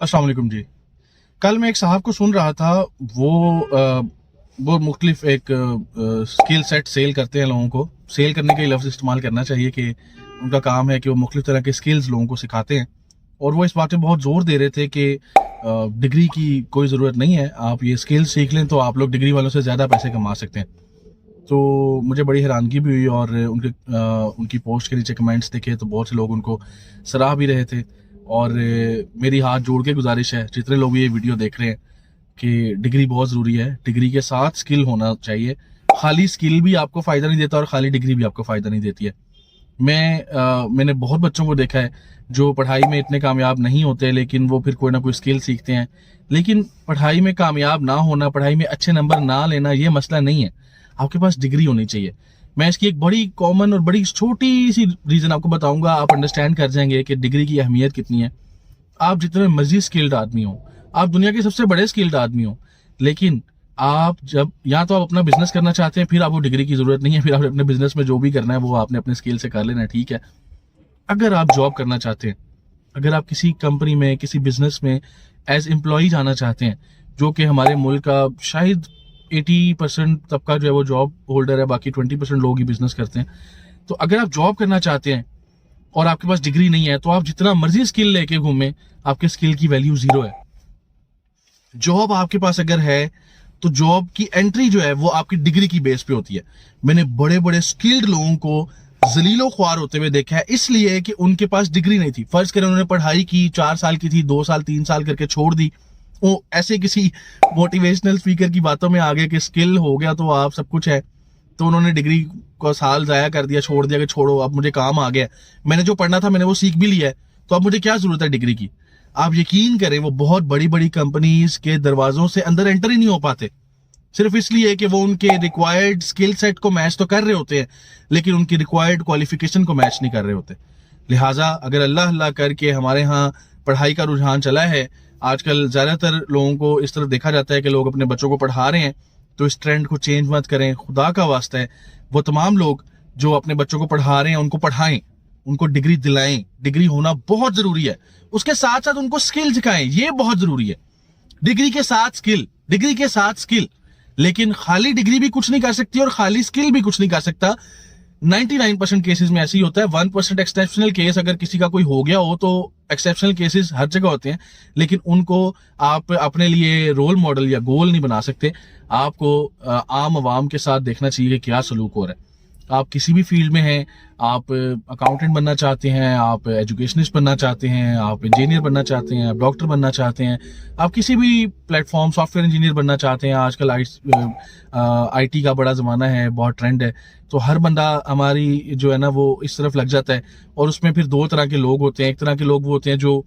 अस्सलाम वालेकुम जी। कल मैं एक साहब को सुन रहा था। वो मुख्तलिफ एक स्किल सेट सेल करते हैं लोगों को। सेल करने के लफ्ज़ इस्तेमाल करना चाहिए कि उनका काम है कि वो मुख्तलिफ तरह के स्किल्स लोगों को सिखाते हैं। और वो इस बात पे बहुत ज़ोर दे रहे थे कि डिग्री की कोई ज़रूरत नहीं है, आप ये स्किल्स सीख लें तो आप लोग डिग्री वालों से ज़्यादा पैसे कमा सकते हैं। तो मुझे बड़ी हैरानगी भी हुई और उनकी पोस्ट के नीचे कमेंट्स देखे तो बहुत से लोग उनको सराह भी रहे थे। और मेरी हाथ जोड़ के गुजारिश है जितने लोग ये वीडियो देख रहे हैं कि डिग्री बहुत ज़रूरी है, डिग्री के साथ स्किल होना चाहिए। खाली स्किल भी आपको फ़ायदा नहीं देता और खाली डिग्री भी आपको फ़ायदा नहीं देती है। मैंने बहुत बच्चों को देखा है जो पढ़ाई में इतने कामयाब नहीं होते, लेकिन वो फिर कोई ना कोई स्किल सीखते हैं। लेकिन पढ़ाई में कामयाब ना होना, पढ़ाई में अच्छे नंबर ना लेना, ये मसला नहीं है। आपके पास डिग्री होनी चाहिए। मैं इसकी एक बड़ी कॉमन और बड़ी छोटी सी रीज़न आपको बताऊंगा, आप अंडरस्टैंड कर जाएंगे कि डिग्री की अहमियत कितनी है। आप जितने मर्जी स्किल्ड आदमी हो, आप दुनिया के सबसे बड़े स्किल्ड आदमी हो, लेकिन आप जब या तो आप अपना बिजनेस करना चाहते हैं, फिर आपको डिग्री की जरूरत नहीं है। फिर आप अपने बिजनेस में जो भी करना है वो आपने अपने स्किल से कर लेना है, ठीक है। अगर आप जॉब करना चाहते हैं, अगर आप किसी कंपनी में, किसी बिजनेस में एज एम्प्लॉय जाना चाहते हैं, जो कि हमारे मुल्क का शायद 80% तबका जो है वो जॉब होल्डर है, बाकी 20% लोग ही बिजनेस करते हैं। तो अगर आप जॉब करना चाहते हैं और आपके पास डिग्री नहीं है, तो आप जितना मर्जी स्किल लेके घूमें, आपके स्किल की वैल्यू जीरो है। जॉब आपके पास अगर है तो जॉब की एंट्री जो है वो आपकी डिग्री की बेस पे होती है। मैंने बड़े बड़े स्किल्ड लोगों को जलीलो ख्वार होते हुए देखा है, इसलिए कि उनके पास डिग्री नहीं थी। फर्ज करें उन्होंने पढ़ाई की, 4 साल की थी, 2 साल 3 साल करके छोड़ दी। वो ऐसे किसी मोटिवेशनल स्पीकर की बातों में आ गए कि स्किल हो गया तो आप सब कुछ है, तो उन्होंने डिग्री को साल जाया कर दिया, छोड़ दिया कि छोड़ो अब मुझे काम आ गया, मैंने जो पढ़ना था मैंने वो सीख भी लिया है, तो अब मुझे क्या जरूरत है डिग्री की। आप यकीन करें वो बहुत बड़ी बड़ी कंपनीज के दरवाजों से अंदर एंटर ही नहीं हो पाते, सिर्फ इसलिए कि वो उनके रिक्वायर्ड स्किल सेट को मैच तो कर रहे होते हैं, लेकिन उनकी रिक्वायर्ड क्वालिफिकेशन को मैच नहीं कर रहे होते। लिहाजा अगर अल्लाह अल्लाह करके हमारे यहाँ पढ़ाई का रुझान चला है, आजकल ज़्यादातर लोगों को इस तरह देखा जाता है कि लोग अपने बच्चों को पढ़ा रहे हैं, तो इस ट्रेंड को चेंज मत करें, खुदा का वास्ता है। वो तमाम लोग जो अपने बच्चों को पढ़ा रहे हैं उनको पढ़ाएं, उनको डिग्री दिलाएं। डिग्री होना बहुत ज़रूरी है, उसके साथ साथ उनको स्किल सिखाएं, ये बहुत ज़रूरी है। डिग्री के साथ स्किल, डिग्री के साथ स्किल। लेकिन खाली डिग्री भी कुछ नहीं कर सकती और खाली स्किल भी कुछ नहीं कर सकता। 99% केसेस में ऐसे ही होता है। 1% एक्सेप्शनल केस अगर किसी का कोई हो गया हो, तो एक्सेप्शनल केसेस हर जगह होते हैं, लेकिन उनको आप अपने लिए रोल मॉडल या गोल नहीं बना सकते। आपको आम आवाम के साथ देखना चाहिए कि क्या सलूक हो रहा है। आप किसी भी फील्ड में हैं, आप अकाउंटेंट बनना चाहते हैं, आप एजुकेशनिस्ट बनना चाहते हैं, आप इंजीनियर बनना चाहते हैं, आप डॉक्टर बनना चाहते हैं, आप किसी भी प्लेटफॉर्म सॉफ्टवेयर इंजीनियर बनना चाहते हैं। आजकल आईटी का बड़ा ज़माना है, बहुत ट्रेंड है, तो हर बंदा हमारी जो है ना वो इस तरफ लग जाता है। और उसमें फिर 2 तरह के लोग होते हैं। एक तरह के लोग वो होते हैं जो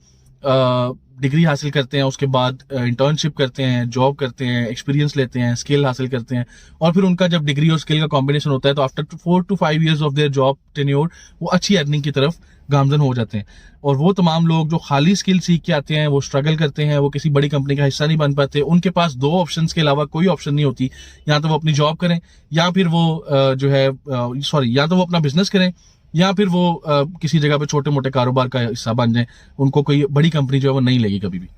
डिग्री हासिल करते हैं, उसके बाद इंटर्नशिप करते हैं, जॉब करते हैं, एक्सपीरियंस लेते हैं, स्किल हासिल करते हैं, और फिर उनका जब डिग्री और स्किल का कॉम्बिनेशन होता है तो after 4 to 5 years of their job tenure वो अच्छी अर्निंग की तरफ गामजन हो जाते हैं। और वो तमाम लोग जो खाली स्किल सीख के आते हैं, वो स्ट्रगल करते हैं, वो किसी बड़ी कंपनी का हिस्सा नहीं बन पाते। उनके पास 2 ऑप्शन के अलावा कोई ऑप्शन नहीं होती, या तो वो अपनी जॉब करें, या फिर वो या तो वो अपना बिजनेस करें, या फिर वो किसी जगह पे छोटे मोटे कारोबार का हिस्सा बन जाए। उनको कोई बड़ी कंपनी जो है वो नहीं लेगी कभी भी।